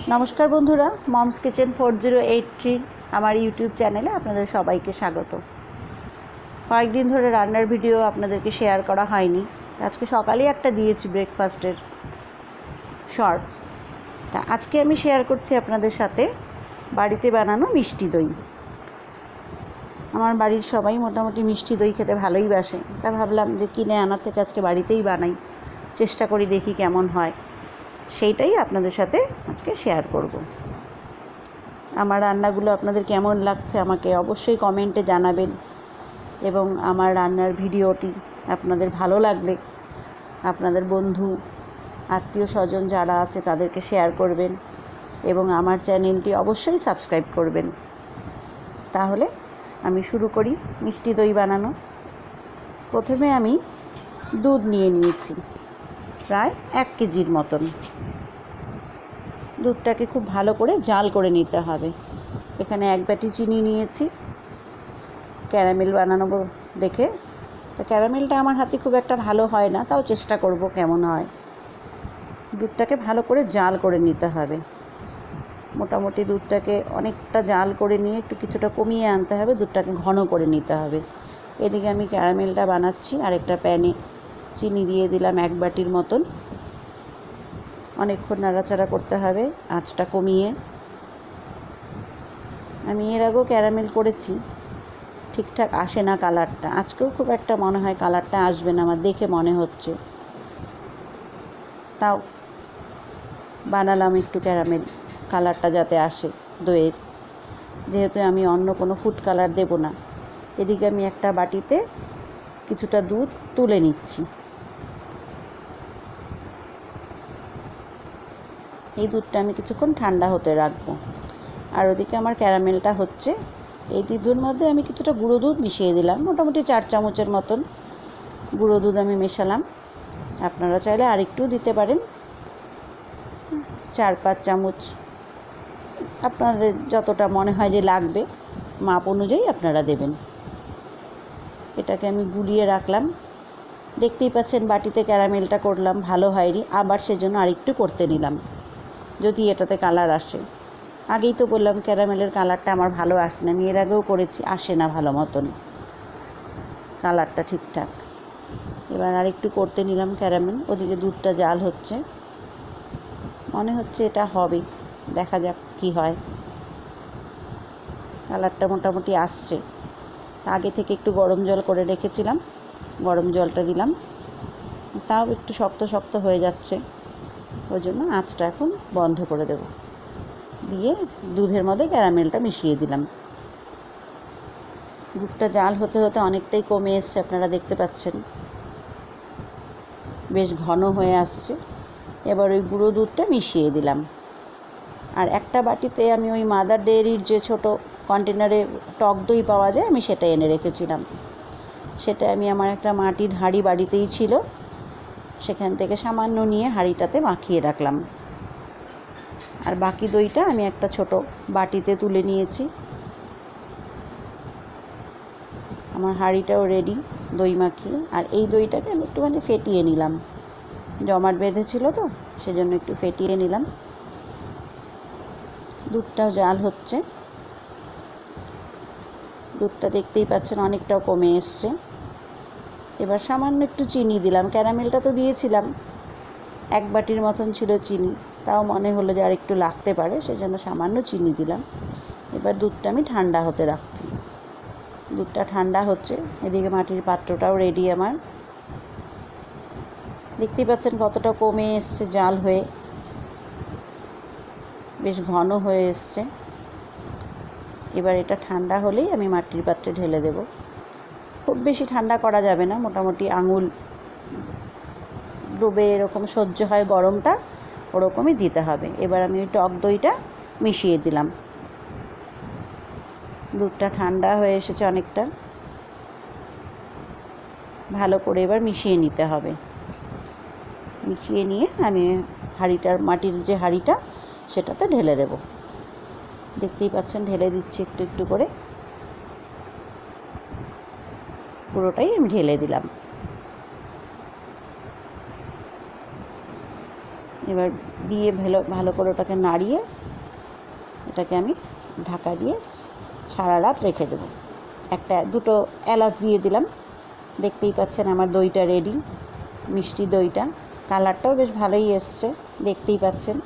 নমস্কার বন্ধুরা, moms kitchen 4083 আমার ইউটিউব চ্যানেলে আপনাদের সবাইকে স্বাগত। কয়েকদিন ধরে রান্নার ভিডিও আপনাদেরকে শেয়ার করা হয়নি। আজকে সকালেই একটা দিয়েছি ব্রেকফাস্টের শর্টস। তা আজকে আমি শেয়ার করছি আপনাদের সাথে বাড়িতে বানানো মিষ্টি দই। আমার বাড়ির সবাই মোটামুটি মিষ্টি দই খেতে ভালোই বাসে। তা ভাবলাম যে কিনে আনার থেকে আজকে বাড়িতেই বানাই, চেষ্টা করি দেখি কেমন হয়। সেইটাই আপনাদের সাথে আজকে শেয়ার করব। আমার রান্নাগুলো আপনাদের কেমন লাগছে আমাকে অবশ্যই কমেন্টে জানাবেন, এবং আমার রান্নার ভিডিওটি আপনাদের ভালো লাগলে আপনাদের বন্ধু আত্মীয় স্বজন যারা আছে তাদেরকে শেয়ার করবেন, এবং আমার চ্যানেলটি অবশ্যই সাবস্ক্রাইব করবেন। তাহলে আমি শুরু করি মিষ্টি দই বানানো। প্রথমে আমি দুধ নিয়ে নিয়েছি প্রায় 1 কেজির মতন। দুধটাকে খুব ভালো করে জাল করে নিতে হবে। এখানে 1 বাটি চিনি নিয়েছি ক্যারামেল বানানো দেখে। তো ক্যারামেলটা আমার হাতে খুব একটা ভালো হয় না, তাও চেষ্টা করব কেমন হয়। দুধটাকে ভালো করে জাল করে নিতে হবে। মোটামুটি দুধটাকে অনেকটা জাল করে নিয়ে একটু কিছুটা কমিয়ে আনতে হবে, দুধটাকে ঘন করে নিতে হবে। এদিকে আমি ক্যারামেলটা বানাচ্ছি। আরেকটা প্যানে চিনি দিয়ে দিলাম 1 বাটির মতন। অনেকক্ষণ নাড়াচাড়া করতে হবে আঁচটা কমিয়ে। আমি এর আগেও ক্যারামেল করেছি, ঠিকঠাক আসে না কালারটা। আজকেও খুব একটা মনে হয় কালারটা আসবে না, আমার দেখে মনে হচ্ছে। তাও বানালাম একটু ক্যারামেল কালারটা যাতে আসে দইয়ের, যেহেতু আমি অন্য কোনো ফুড কালার দেব না। এদিকে আমি একটা বাটিতে কিছুটা দুধ তুলে নিচ্ছি। এই দুধটা আমি কিছুক্ষণ ঠান্ডা হতে রাখবো। আর ওদিকে আমার ক্যারামেলটা হচ্ছে। এই দুধের মধ্যে আমি কিছুটা গুঁড়ো দুধ মিশিয়ে দিলাম, মোটামুটি 4 চামচের মতন গুঁড়ো দুধ আমি মেশালাম। আপনারা চাইলে আরেকটু দিতে পারেন, 4-5 চামচ আপনাদের যতটা মনে হয় যে লাগবে মাপ অনুযায়ী আপনারা দেবেন। এটাকে আমি গুলিয়ে রাখলাম। দেখতেই পাচ্ছেন বাটিতে ক্যারামেলটা করলাম, ভালো হয়নি, আবার সেজন্য আরেকটু করতে নিলাম যদি এটাতে কালার আসে। আগেই তো বললাম ক্যারামেলের কালারটা আমার ভালো আসে না, আমি এর আগেও করেছি, আসে না ভালো মতন কালারটা ঠিকঠাক। এবার আরেকটু করতে নিলাম ক্যারামেল। ওদিকে দুধটা জাল হচ্ছে, মনে হচ্ছে এটা হবে, দেখা যাক কি হয়। কালারটা মোটামুটি আসছে। আগে থেকে একটু গরম জল করে রেখেছিলাম, গরম জলটা দিলাম। তাও একটু শক্ত শক্ত হয়ে যাচ্ছে, ওই জন্য আঁচটা এখন বন্ধ করে দেব। দিয়ে দুধের মধ্যে ক্যারামেলটা মিশিয়ে দিলাম। দুধটা জাল হতে হতে অনেকটাই কমে এসছে, আপনারা দেখতে পাচ্ছেন বেশ ঘন হয়ে আসছে। এবার ওই গুঁড়ো দুধটা মিশিয়ে দিলাম। আর একটা বাটিতে আমি ওই মাদার ডেয়ারির যে ছোট কন্টেনারে টক দই পাওয়া যায়, আমি সেটা এনে রেখেছিলাম। সেটা আমি আমার একটা মাটির হাঁড়ি বাড়িতেই ছিল, সেখান থেকে সামান্য নিয়ে হাঁড়িটাতে মাখিয়ে রাখলাম। আর বাকি দইটা আমি একটা ছোট বাটিতে তুলে নিয়েছি। আমার হাঁড়িটাও রেডি দই মাখিয়ে। আর এই দইটাকে আমি একটুখানি ফেটিয়ে নিলাম, জমাট বেঁধেছিল তো সেজন্য একটু ফেটিয়ে নিলাম। দুধটাও জাল হচ্ছে। দুধটা দেখতেই পাচ্ছেন অনেকটাও কমে এসছে। এবার সামান্য একটু চিনি দিলাম। ক্যারামেলটা তো দিয়েছিলাম, 1 বাটির মতন ছিল চিনি, তাও মনে হলো যে আর একটু লাগতে পারে, সেজন্য সামান্য চিনি দিলাম। এবার দুধটা আমি ঠান্ডা হতে রাখছি। দুধটা ঠান্ডা হচ্ছে। এদিকে মাটির পাত্রটাও রেডি আমার। দেখতেই পাচ্ছেন কতটা কমে এসছে জাল হয়ে, বেশ ঘন হয়ে এসছে। এবার এটা ঠান্ডা হলেই আমি মাটির পাত্রে ঢেলে দেব। খুব বেশি ঠান্ডা করা যাবে না, মোটামুটি আঙুল ডুবে এরকম সহ্য হয় গরমটা, ওরকমই দিতে হবে। এবার আমি ওই টক দইটা মিশিয়ে দিলাম। দুধটা ঠান্ডা হয়ে এসেছে অনেকটা, ভালো করে এবার মিশিয়ে নিতে হবে। মিশিয়ে নিয়ে আমি হাঁড়িটার, মাটির যে হাঁড়িটা, সেটাতে ঢেলে দেব। দেখতেই পাচ্ছেন ঢেলে দিচ্ছি একটু একটু করে। পুরোটাই আমি ঢেলে দিলাম। এবার দিয়ে ভালো করে ওটাকে নাড়িয়ে এটাকে আমি ঢাকা দিয়ে সারা রাত রেখে দেবো। দুটো এলাচ দিয়ে দিলাম। দেখতেই পাচ্ছেন আমার দইটা রেডি, মিষ্টি দইটা। কালারটাও বেশ ভালোই এসছে, দেখতেই পাচ্ছেন।